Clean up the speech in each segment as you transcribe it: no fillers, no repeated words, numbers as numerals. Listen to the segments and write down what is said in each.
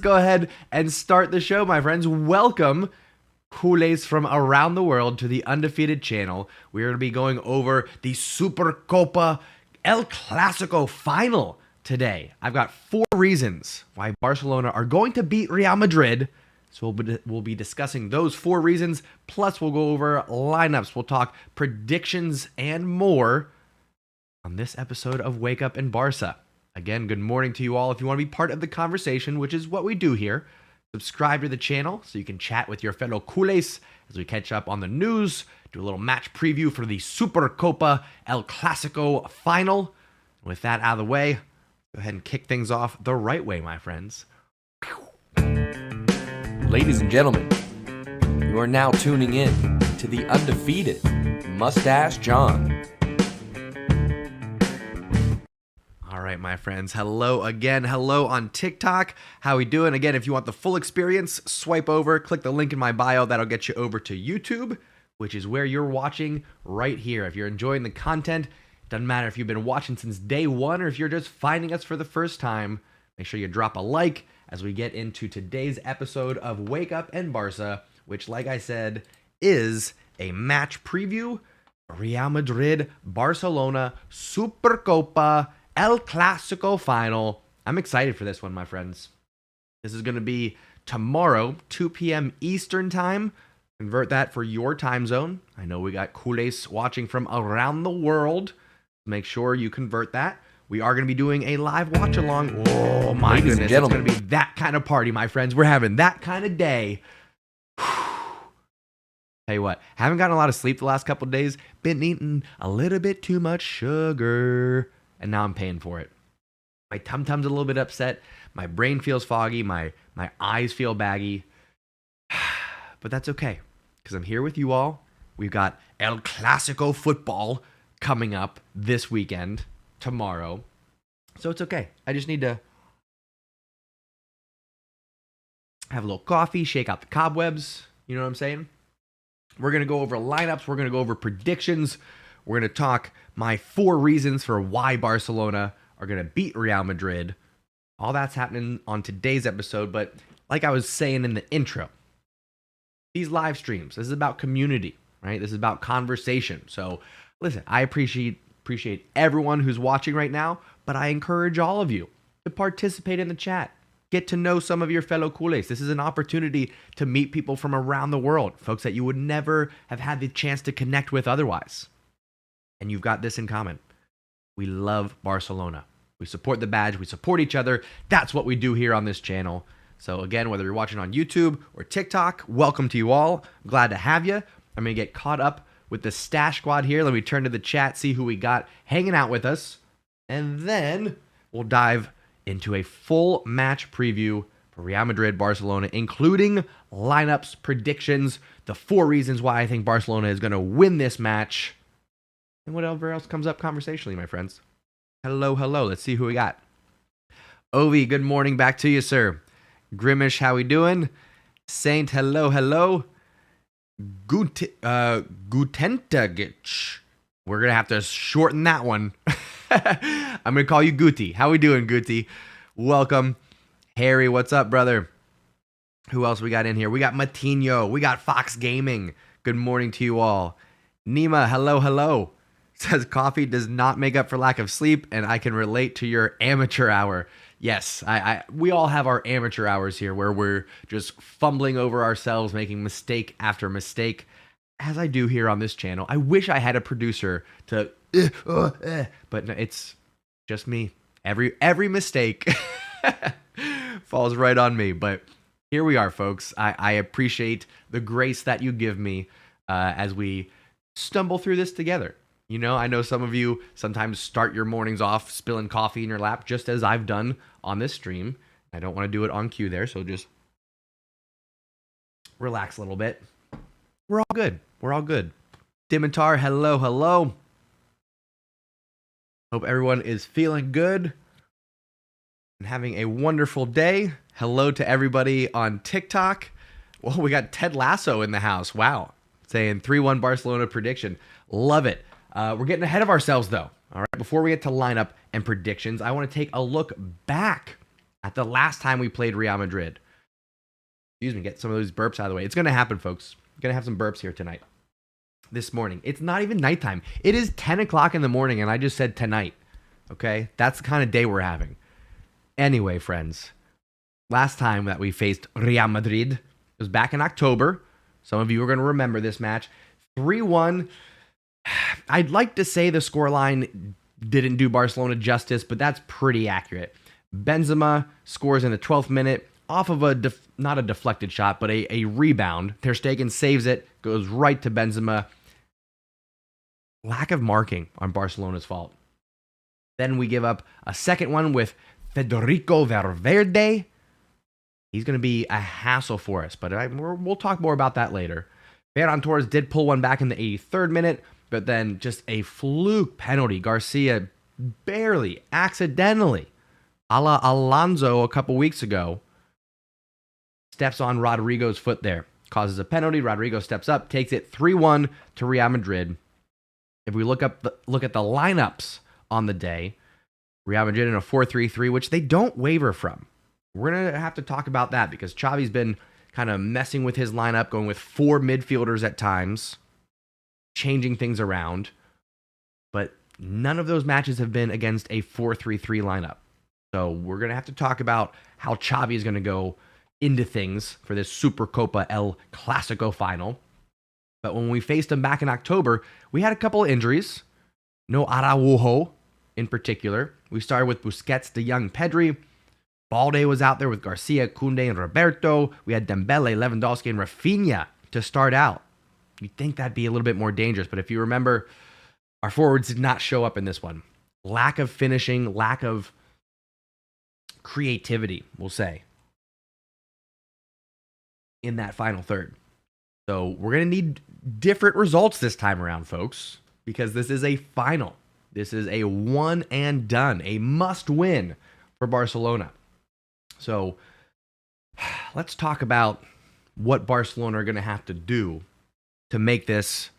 go ahead and start the show, my friends. Welcome, culés from around the world, to the Undefeated channel. We are going to be going over the Super Copa El Clasico final today. I've got 4 reasons why Barcelona are going to beat Real Madrid. So we'll be discussing those 4 reasons, plus we'll go over lineups, we'll talk predictions and more on this episode of Wake Up and Barça. Again, good morning to you all. If you want to be part of the conversation, which is what we do here, subscribe to the channel so you can chat with your fellow culés as we catch up on the news, do a little match preview for the Super Copa El Clasico final. With that out of the way, go ahead and kick things off the right way, my friends. Ladies and gentlemen, you are now tuning in to the Undefeated Mustache John. All right, my friends. Hello again. Hello on TikTok. How we doing? Again, if you want the full experience, swipe over, click the link in my bio. That'll get you over to YouTube, which is where you're watching right here. If you're enjoying the content, doesn't matter if you've been watching since day one or if you're just finding us for the first time, make sure you drop a like as we get into today's episode of Wake Up and Barça, which, like I said, is a match preview. Real Madrid, Barcelona, Super Copa El Clasico final. I'm excited for this one, my friends. This is going to be tomorrow, 2 p.m. Eastern time. Convert that for your time zone. I know we got culés watching from around the world. Make sure you convert that. We are going to be doing a live watch along. Oh my goodness, it's going to be that kind of party, my friends. We're having that kind of day. Tell you what, haven't gotten a lot of sleep the last couple of days. Been eating a little bit too much sugar, and now I'm paying for it. My tum-tum's a little bit upset. My brain feels foggy. My eyes feel baggy. But that's okay, because I'm here with you all. We've got El Clasico football coming up this weekend, tomorrow. So it's okay. I just need to have a little coffee, shake out the cobwebs. You know what I'm saying? We're going to go over lineups. We're going to go over predictions. We're going to talk my 4 reasons for why Barcelona are going to beat Real Madrid. All that's happening on today's episode. But like I was saying in the intro, these live streams, this is about community, right? This is about conversation. So listen, I appreciate everyone who's watching right now, but I encourage all of you to participate in the chat. Get to know some of your fellow culés. This is an opportunity to meet people from around the world, folks that you would never have had the chance to connect with otherwise. And you've got this in common. We love Barcelona. We support the badge. We support each other. That's what we do here on this channel. So again, whether you're watching on YouTube or TikTok, welcome to you all. I'm glad to have you. I'm going to get caught up with the Stash Squad here. Let me turn to the chat, see who we got hanging out with us. And then we'll dive into a full match preview for Real Madrid, Barcelona, including lineups, predictions, the 4 reasons why I think Barcelona is going to win this match, and whatever else comes up conversationally, my friends. Hello. Let's see who we got. Ovi, good morning back to you, sir. Grimish, how we doing? Saint, hello. Gutentagich. We're going to have to shorten that one. I'm going to call you Guti. How we doing, Guti? Welcome. Harry, what's up, brother? Who else we got in here? We got Matinho. We got Fox Gaming. Good morning to you all. Nima, hello. Says coffee does not make up for lack of sleep, and I can relate to your amateur hour. Yes, we all have our amateur hours here where we're just fumbling over ourselves, making mistake after mistake, as I do here on this channel. I wish I had a producer to, but no, it's just me. Every mistake falls right on me, but here we are, folks. I appreciate the grace that you give me as we stumble through this together. You know, I know some of you sometimes start your mornings off spilling coffee in your lap, just as I've done on this stream. I don't want to do it on cue there, so just relax a little bit. We're all good. Dimitar, hello. Hope everyone is feeling good and having a wonderful day. Hello to everybody on TikTok. Well, we got Ted Lasso in the house. Wow. Saying 3-1 Barcelona prediction. Love it. We're getting ahead of ourselves, though. All right. Before we get to lineup and predictions, I want to take a look back at the last time we played Real Madrid. Excuse me, get some of those burps out of the way. It's going to happen, folks. I'm going to have some burps here tonight. This morning. It's not even nighttime. It is 10 o'clock in the morning, and I just said tonight. Okay? That's the kind of day we're having. Anyway, friends, last time that we faced Real Madrid, it was back in October. Some of you are going to remember this match. 3-1. I'd like to say the scoreline didn't do Barcelona justice, but that's pretty accurate. Benzema scores in the 12th minute off of not a deflected shot, but a rebound. Ter Stegen saves it, goes right to Benzema. Lack of marking on Barcelona's fault. Then we give up a second one with Federico Valverde. He's going to be a hassle for us, but we'll talk more about that later. Ferran Torres did pull one back in the 83rd minute, but then just a fluke penalty. Garcia barely, accidentally, a la Alonso a couple weeks ago, steps on Rodrigo's foot there. Causes a penalty. Rodrigo steps up, takes it 3-1 to Real Madrid. If we look at the lineups on the day, Real Madrid in a 4-3-3, which they don't waver from. We're going to have to talk about that because Xavi's been kind of messing with his lineup, going with 4 midfielders at times, changing things around. But none of those matches have been against a 4-3-3 lineup. So we're going to have to talk about how Xavi is going to go into things for this Super Copa El Clasico final. But when we faced him back in October, we had a couple of injuries. No Araujo in particular. We started with Busquets, De Jong, Pedri. Balde was out there with Garcia, Koundé, and Roberto. We had Dembele, Lewandowski, and Rafinha to start out. You'd think that'd be a little bit more dangerous, but if you remember, our forwards did not show up in this one. Lack of finishing, lack of creativity, we'll say, in that final third. So we're going to need different results this time around, folks, because this is a final. This is a one and done, a must win for Barcelona. So let's talk about what Barcelona are going to have to do to make this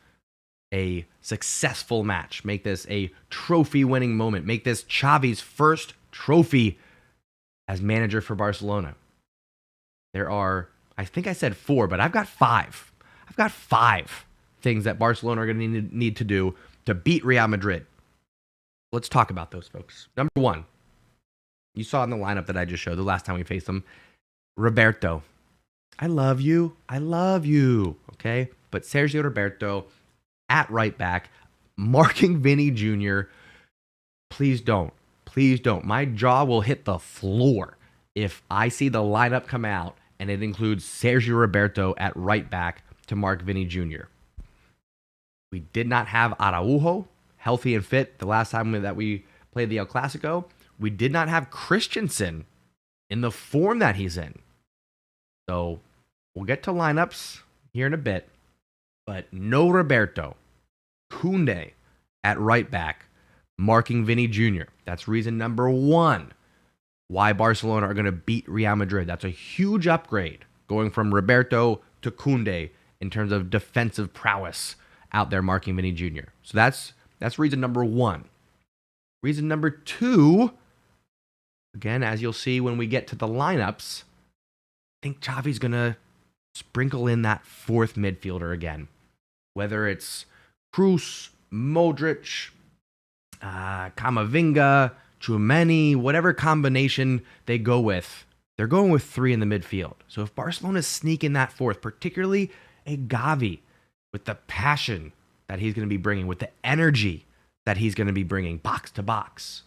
a successful match, make this a trophy-winning moment, make this Xavi's first trophy as manager for Barcelona. There are, I think I said 4, but I've got 5. I've got 5 things that Barcelona are going to need to do to beat Real Madrid. Let's talk about those, folks. Number 1. You saw in the lineup that I just showed the last time we faced them. Roberto. I love you. I love you. Okay? But Sergio Roberto at right back, marking Vinny Jr. Please don't. Please don't. My jaw will hit the floor if I see the lineup come out and it includes Sergio Roberto at right back to mark Vinny Jr. We did not have Araujo healthy and fit the last time that we played the El Clasico. We did not have Christensen in the form that he's in. So we'll get to lineups here in a bit, but no Roberto. Koundé at right back, marking Vinny Jr. That's reason number 1 why Barcelona are going to beat Real Madrid. That's a huge upgrade going from Roberto to Koundé in terms of defensive prowess out there marking Vinny Jr. So that's reason number 1. Reason number 2, again, as you'll see when we get to the lineups, I think Xavi's going to sprinkle in that 4th midfielder again. Whether it's Kroos, Modric, Camavinga, Tchouameni, whatever combination they go with, they're going with 3 in the midfield. So if Barcelona sneak in that 4th, particularly a Gavi with the passion that he's going to be bringing, with the energy that he's going to be bringing box to box,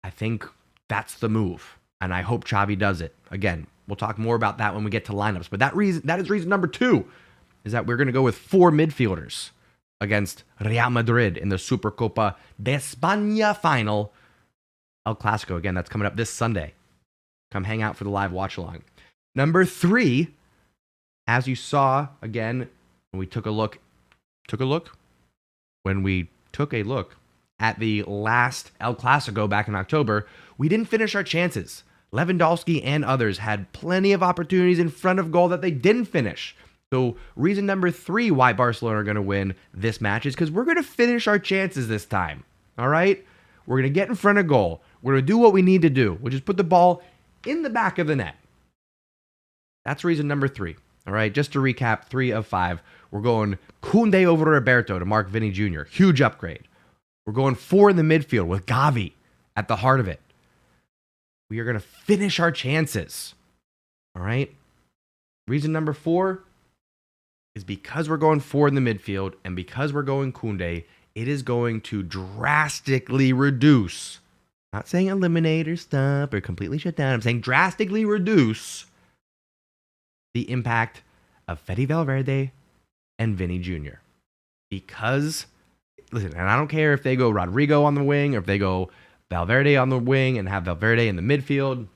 I think that's the move. And I hope Xavi does it. Again, we'll talk more about that when we get to lineups. But that is reason number 2, is that we're going to go with 4 midfielders against Real Madrid in the Super Copa de España final. El Clasico, again, that's coming up this Sunday. Come hang out for the live watch along. Number 3, as you saw, again, when we took a look at the last El Clasico back in October, we didn't finish our chances. Lewandowski and others had plenty of opportunities in front of goal that they didn't finish. So reason number 3 why Barcelona are going to win this match is because we're going to finish our chances this time. All right? We're going to get in front of goal. We're going to do what we need to do, which is put the ball in the back of the net. That's reason number 3. All right, just to recap, 3 of 5. We're going Koundé over Roberto to mark Vinny Jr. Huge upgrade. We're going 4 in the midfield with Gavi at the heart of it. We are going to finish our chances. All right. Reason number 4 is because we're going 4 in the midfield and because we're going Koundé, it is going to drastically reduce, not saying eliminate or stop or completely shut down, I'm saying drastically reduce the impact of Fede Valverde and Vinny Jr. Because, listen, and I don't care if they go Rodrigo on the wing or if they go Valverde on the wing and have Valverde in the midfield.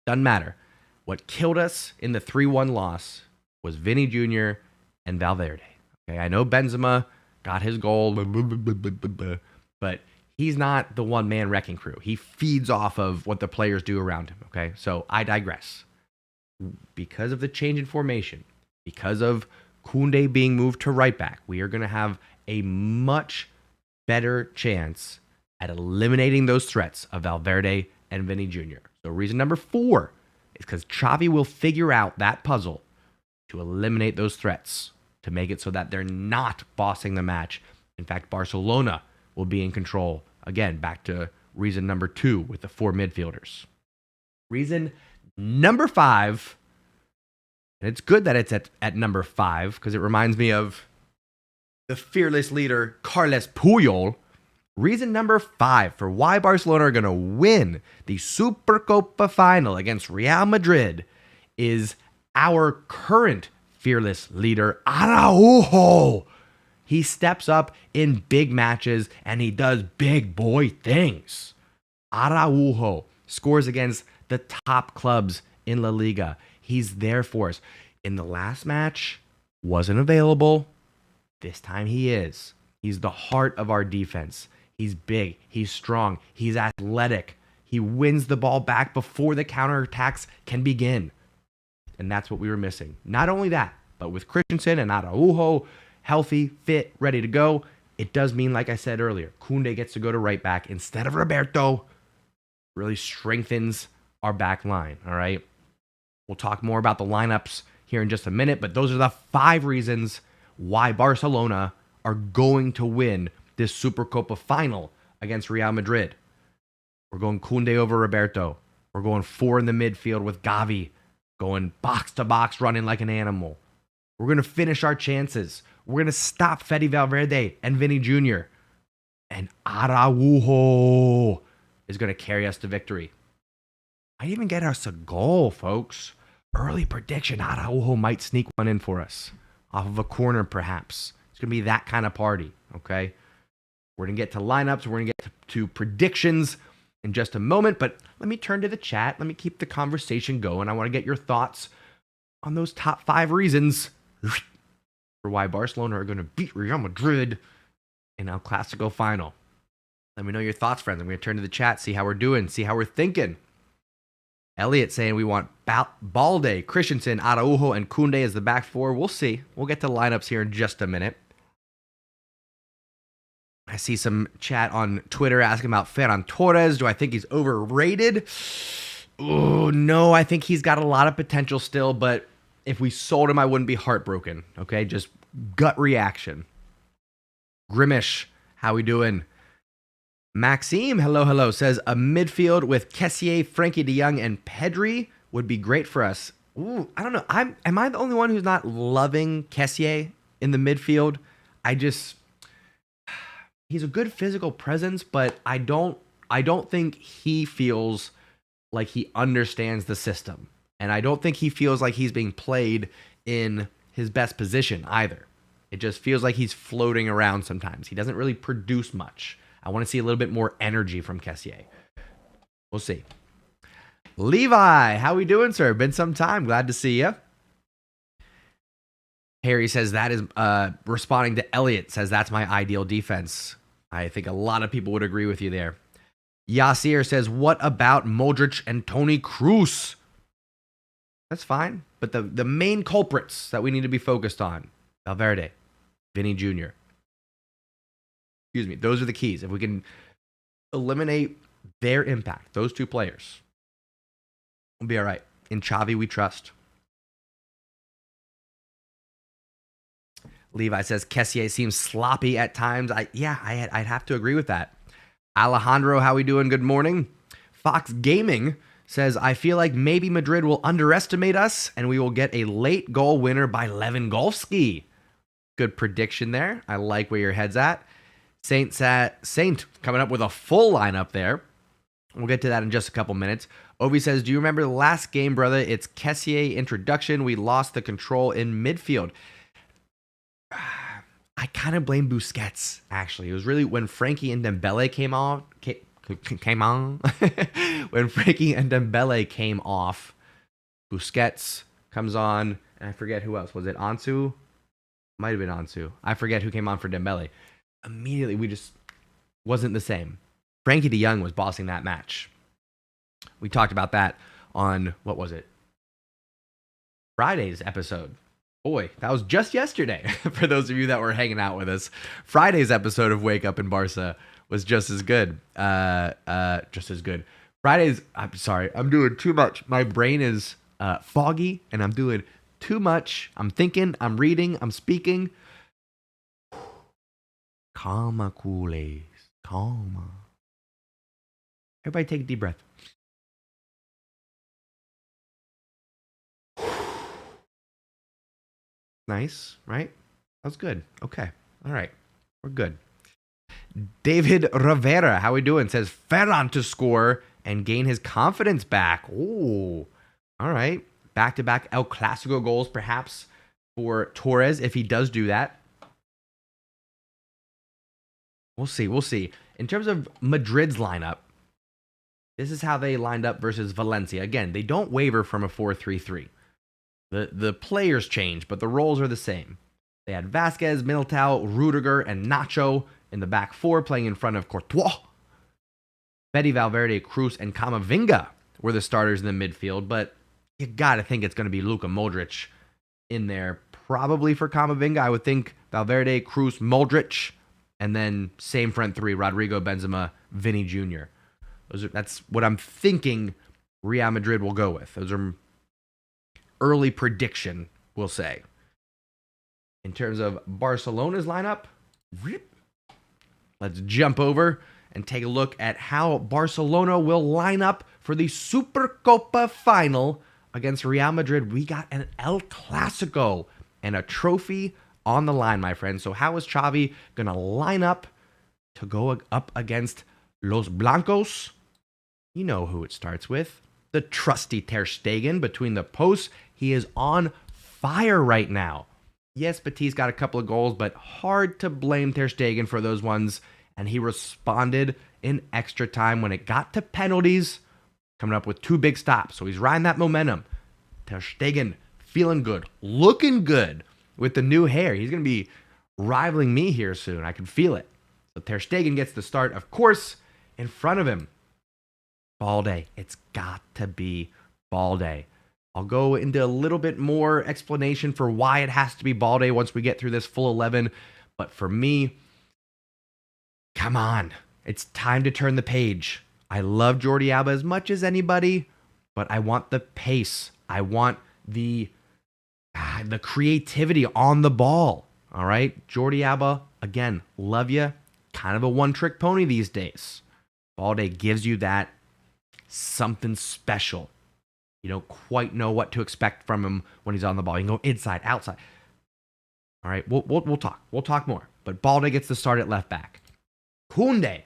Doesn't matter. What killed us in the 3-1 loss was Vinny Jr. and Valverde. Okay, I know Benzema got his goal, but he's not the one-man wrecking crew. He feeds off of what the players do around him. Okay, so I digress. Because of the change in formation, because of Koundé being moved to right back, we are going to have a much better chance at eliminating those threats of Valverde and Vinny Jr. So reason number 4 is because Xavi will figure out that puzzle to eliminate those threats, to make it so that they're not bossing the match. In fact, Barcelona will be in control. Again, back to reason number 2 with the 4 midfielders. Reason number 5, and it's good that it's at number 5 because it reminds me of the fearless leader, Carles Puyol. Reason number 5 for why Barcelona are going to win the Super Copa Final against Real Madrid is our current fearless leader, Araujo. He steps up in big matches and he does big boy things. Araujo scores against the top clubs in La Liga. He's there for us. In the last match, wasn't available. This time he is. He's the heart of our defense. He's big. He's strong. He's athletic. He wins the ball back before the counterattacks can begin. And that's what we were missing. Not only that, but with Christensen and Araujo healthy, fit, ready to go, it does mean, like I said earlier, Koundé gets to go to right back instead of Roberto. Really strengthens our back line, all right? We'll talk more about the lineups here in just a minute, but those are the 5 reasons why Barcelona are going to win this Super Copa final against Real Madrid. We're going Koundé over Roberto. We're going 4 in the midfield with Gavi, going box to box, running like an animal. We're going to finish our chances. We're going to stop Fede Valverde and Vinny Jr. And Araujo is going to carry us to victory. Might even get us a goal, folks. Early prediction, Araujo might sneak one in for us. Off of a corner, perhaps. It's going to be that kind of party, okay? We're going to get to lineups. We're going to get to predictions in just a moment. But let me turn to the chat. Let me keep the conversation going. I want to get your thoughts on those top 5 reasons for why Barcelona are going to beat Real Madrid in El Clasico final. Let me know your thoughts, friends. I'm going to turn to the chat, see how we're doing, see how we're thinking. Elliot saying we want Balde, Christensen, Araujo, and Koundé as the back 4. We'll see. We'll get to lineups here in just a minute. I see some chat on Twitter asking about Ferran Torres. Do I think he's overrated? Oh, no, I think he's got a lot of potential still, but if we sold him, I wouldn't be heartbroken. Okay, just gut reaction. Grimish, how we doing? Maxime, hello, says a midfield with Kessié, Frankie de Jong, and Pedri would be great for us. Ooh, I don't know. Am I the only one who's not loving Kessié in the midfield? He's a good physical presence, but I don't think he feels like he understands the system. And I don't think he feels like he's being played in his best position either. It just feels like he's floating around sometimes. He doesn't really produce much. I want to see a little bit more energy from Kessié. We'll see. Levi, how we doing, sir? Been some time. Glad to see you. Harry says that is responding to Elliot, says that's my ideal defense. I think a lot of people would agree with you there. Yasir says, what about Modric and Toni Kroos? That's fine. But the main culprits that we need to be focused on, Valverde, Vinny Jr. Excuse me. Those are the keys. If we can eliminate their impact, those two players, will be all right. In Xavi, we trust. Levi says Kessié seems sloppy at times. I'd have to agree with that. Alejandro, how we doing? Good morning. Fox Gaming says, I feel like maybe Madrid will underestimate us and we will get a late goal winner by Lewandowski. Good prediction there. I like where your head's at. Saint coming up with a full lineup there. We'll get to that in just a couple minutes. Ovi says, do you remember the last game, brother? It's Kessié introduction. We lost the control in midfield. I kind of blame Busquets, actually. It was really when Frankie and Dembele came on. When Frankie and Dembele came off, Busquets comes on, and I forget who else. Was it Ansu? Might have been Ansu. I forget who came on for Dembele. Immediately, we just wasn't the same. Frankie de Jong was bossing that match. We talked about that on, what was it? Friday's episode. Boy, that was just yesterday. For those of you that were hanging out with us, Friday's episode of Wake Up in Barça was just as good. Fridays, I'm sorry, I'm doing too much. My brain is foggy, and I'm doing too much. I'm thinking, I'm reading, I'm speaking. Calma, Kool-Aid. Calma. Everybody take a deep breath. Nice, right? That was good. Okay. All right. We're good. David Rivera, how we doing? Says Ferran to score and gain his confidence back. Ooh. All right. Back-to-back El Clasico goals, perhaps, for Torres if he does do that. We'll see. In terms of Madrid's lineup, this is how they lined up versus Valencia. Again, they don't waver from a 4-3-3. The players change, but the roles are the same. They had Vasquez, Militao, Rudiger, and Nacho in the back four, playing in front of Courtois. Fede Valverde, Cruz, and Camavinga were the starters in the midfield, but you gotta think it's going to be Luka Modric in there, probably for Camavinga. I would think Valverde, Cruz, Modric, and then same front three, Rodrigo, Benzema, Vinny Jr. That's what I'm thinking Real Madrid will go with. Those are early prediction, we'll say. In terms of Barcelona's lineup, let's jump over and take a look at how Barcelona will line up for the Super Copa Final against Real Madrid. We got an El Clasico and a trophy on the line, my friend. So how is Xavi going to line up to go up against Los Blancos? You know who it starts with. The trusty Ter Stegen between the posts. He is on fire right now. Yes, Batiste got a couple of goals, but hard to blame Ter Stegen for those ones. And he responded in extra time when it got to penalties, coming up with two big stops. So he's riding that momentum. Ter Stegen feeling good, looking good with the new hair. He's going to be rivaling me here soon. I can feel it. So Ter Stegen gets the start, of course, in front of him. Balde. It's got to be Balde. I'll go into a little bit more explanation for why it has to be Balde once we get through this full 11. But for me, come on. It's time to turn the page. I love Jordi Alba as much as anybody, but I want the pace. I want the creativity on the ball. All right? Jordi Alba, again, love you. Kind of a one-trick pony these days. Balde gives you that something special. You don't quite know what to expect from him when he's on the ball. You can go inside, outside. All right, we'll talk. We'll talk more. But Balde gets the start at left back. Koundé,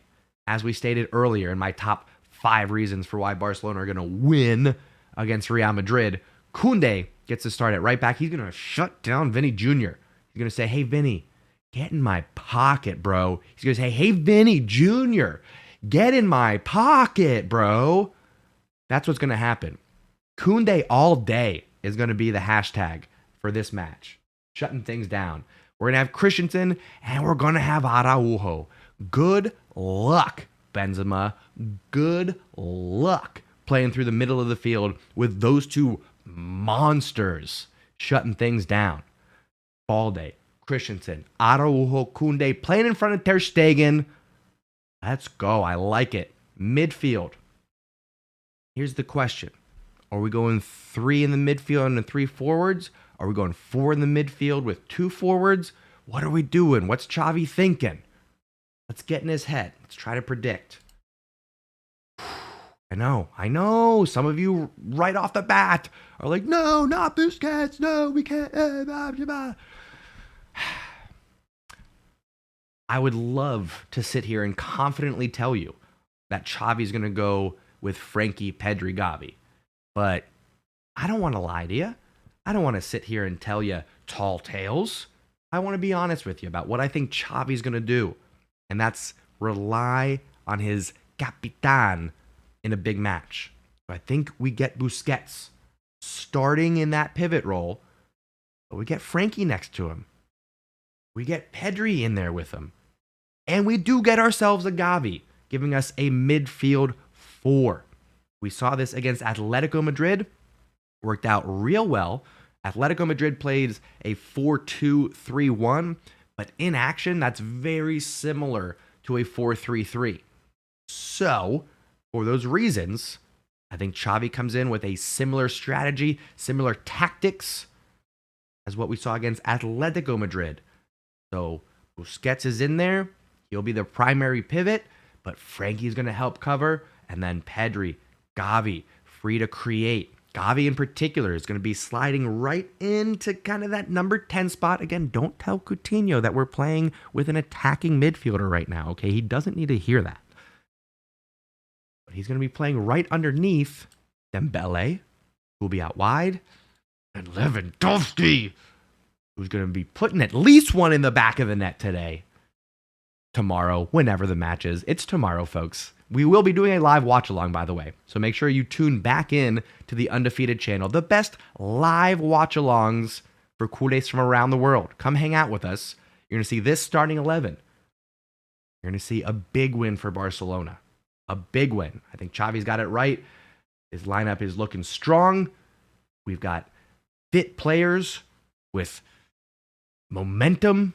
as we stated earlier in my top 5 reasons for why Barcelona are going to win against Real Madrid, Koundé gets the start at right back. He's going to shut down Vinny Jr. He's going to say, hey, Vinny, get in my pocket, bro. He's going to say, hey, Vinny Jr., get in my pocket, bro. That's what's going to happen. Koundé all day is going to be the hashtag for this match. Shutting things down. We're going to have Christensen and we're going to have Araujo. Good luck, Benzema. Good luck playing through the middle of the field with those two monsters shutting things down. Balde, Christensen, Araujo, Koundé playing in front of Ter Stegen. Let's go. I like it. Midfield. Here's the question. Are we going 3 in the midfield and 3 forwards? Are we going 4 in the midfield with 2 forwards? What are we doing? What's Xavi thinking? Let's get in his head. Let's try to predict. I know. Some of you right off the bat are like, no, not Busquets. No, we can't. I would love to sit here and confidently tell you that Xavi's going to go with Frankie, Pedri, Gavi. But I don't want to lie to you. I don't want to sit here and tell you tall tales. I want to be honest with you about what I think Xavi's going to do. And that's rely on his Capitan in a big match. I think we get Busquets starting in that pivot role, but we get Frankie next to him. We get Pedri in there with him. And we do get ourselves a Gavi, giving us a midfield 4. We saw this against Atletico Madrid. Worked out real well. Atletico Madrid plays a 4-2-3-1, but in action, that's very similar to a 4-3-3. So, for those reasons, I think Xavi comes in with a similar strategy, similar tactics as what we saw against Atletico Madrid. So, Busquets is in there. He'll be the primary pivot, but Frankie's going to help cover. And then Pedri, Gavi, free to create. Gavi in particular is going to be sliding right into kind of that number 10 spot. Again, don't tell Coutinho that we're playing with an attacking midfielder right now, okay? He doesn't need to hear that. But he's going to be playing right underneath Dembele, who will be out wide, and Lewandowski, who's going to be putting at least one in the back of the net today. Tomorrow, whenever the match is. It's tomorrow, folks. We will be doing a live watch along, by the way. So make sure you tune back in to the Undefeated channel. The best live watch alongs for culés from around the world. Come hang out with us. You're going to see this starting 11. You're going to see a big win for Barcelona. A big win. I think Xavi's got it right. His lineup is looking strong. We've got fit players with momentum,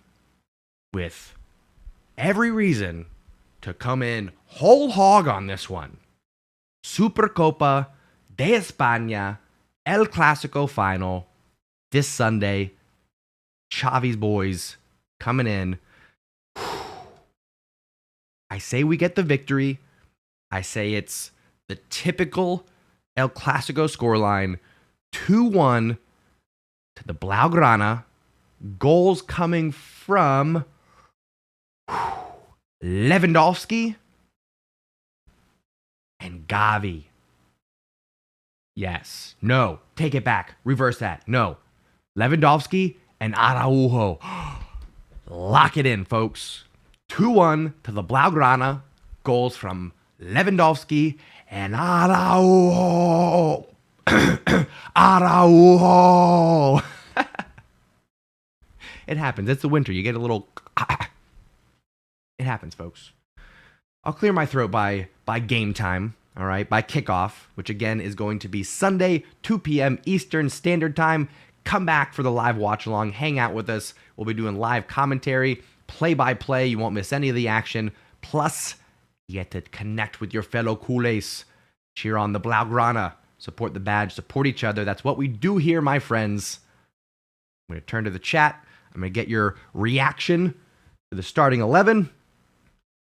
with every reason to come in whole hog on this one. Super Copa de España, El Clasico final, this Sunday. Xavi's boys coming in. I say we get the victory. I say it's the typical El Clasico scoreline, 2-1 to the Blaugrana. Goals coming from Lewandowski and Gavi. Yes. No. Take it back. Reverse that. No. Lewandowski and Araujo. Lock it in, folks. 2-1 to the Blaugrana. Goals from Lewandowski and Araujo. Araujo. It happens. It's the winter. You get a little... It happens, folks. I'll clear my throat by game time, all right? By kickoff, which again is going to be Sunday, 2 p.m. Eastern Standard Time. Come back for the live watch-along. Hang out with us. We'll be doing live commentary, play-by-play. You won't miss any of the action. Plus, you get to connect with your fellow culés. Cheer on the Blaugrana. Support the badge. Support each other. That's what we do here, my friends. I'm going to turn to the chat. I'm going to get your reaction to the starting 11.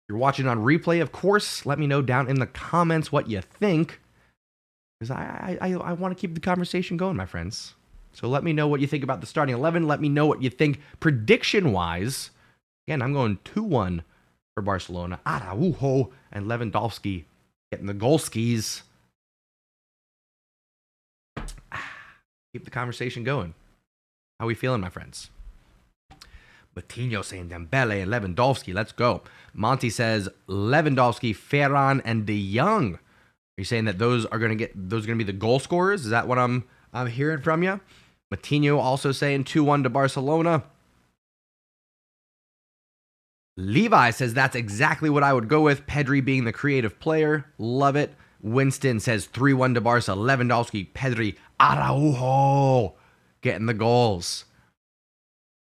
If you're watching on replay, of course, let me know down in the comments what you think. Because I want to keep the conversation going, my friends. So let me know what you think about the starting 11. Let me know what you think prediction-wise. Again, I'm going 2-1 for Barcelona. Araujo and Lewandowski getting the goal skis. Keep the conversation going. How are we feeling, my friends? Coutinho saying Dembele and Lewandowski. Let's go. Monty says Lewandowski, Ferran, and De Jong. Are you saying that those are going to be the goal scorers? Is that what I'm hearing from you? Coutinho also saying 2-1 to Barcelona. Levi says that's exactly what I would go with. Pedri being the creative player. Love it. Winston says 3-1 to Barca. Lewandowski, Pedri, Araujo getting the goals.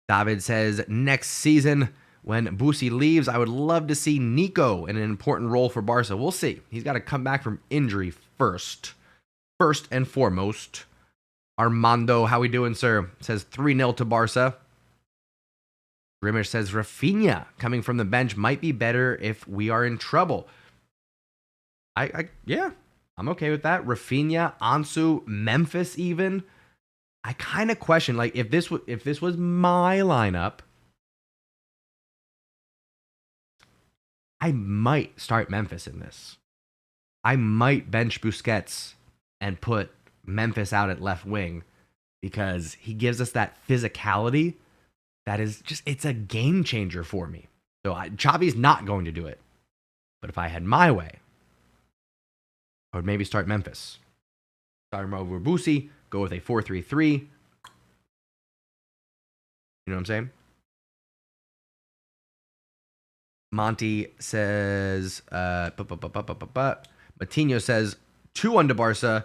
David says next season When Busi leaves, I would love to see Nico in an important role for Barca. We'll see. He's got to come back from injury first. First and foremost. Armando, how we doing, sir? Says 3-0 to Barca. Grimish says Rafinha coming from the bench might be better if we are in trouble. Yeah, I'm okay with that. Rafinha, Ansu, Memphis even. I kind of question, like, if this was my lineup, I might start Memphis in this. I might bench Busquets and put Memphis out at left wing because he gives us that physicality that is just, it's a game changer for me. So Xavi's not going to do it. But if I had my way, I would maybe start Memphis. Start him over Busi, go with a 4-3-3. You know what I'm saying? Monty says, Matinho says, 2-1 to Barca.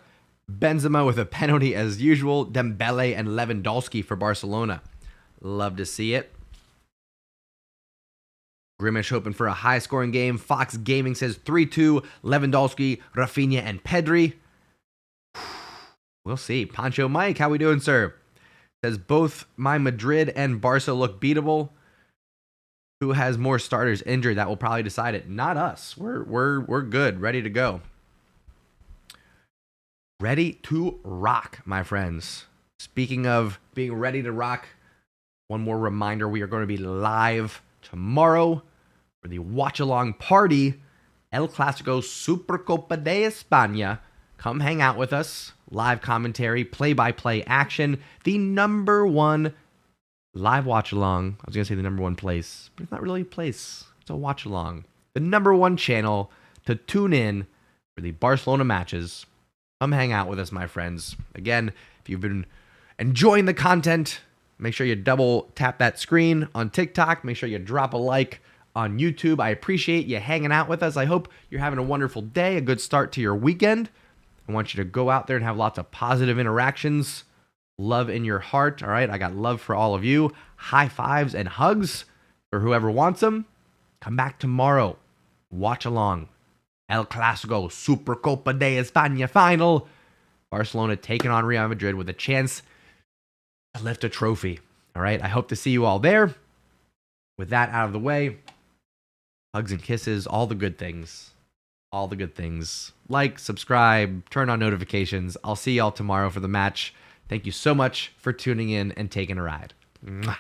Benzema with a penalty as usual. Dembele and Lewandowski for Barcelona. Love to see it. Grimish hoping for a high-scoring game. Fox Gaming says 3-2. Lewandowski, Rafinha, and Pedri. We'll see. Pancho Mike, how we doing, sir? Says both my Madrid and Barca look beatable. Who has more starters injured? That will probably decide it. Not us. We're good. Ready to go. Ready to rock, my friends. Speaking of being ready to rock, one more reminder, we are going to be live tomorrow for the watch-along party, El Clasico Super Copa de España. Come hang out with us. Live commentary, play-by-play action. The number one live watch-along. I was going to say the number one place, but it's not really a place. It's a watch-along. The number one channel to tune in for the Barcelona matches. Come hang out with us, my friends. Again, if you've been enjoying the content, make sure you double tap that screen on TikTok. Make sure you drop a like on YouTube. I appreciate you hanging out with us. I hope you're having a wonderful day, a good start to your weekend. I want you to go out there and have lots of positive interactions. Love in your heart, all right? I got love for all of you. High fives and hugs for whoever wants them. Come back tomorrow. Watch along. El Clasico Super Copa de España final. Barcelona taking on Real Madrid with a chance to lift a trophy. All right, I hope to see you all there. With that out of the way, hugs and kisses, all the good things. All the good things. Like, subscribe, turn on notifications. I'll see y'all tomorrow for the match. Thank you so much for tuning in and taking a ride. Mwah.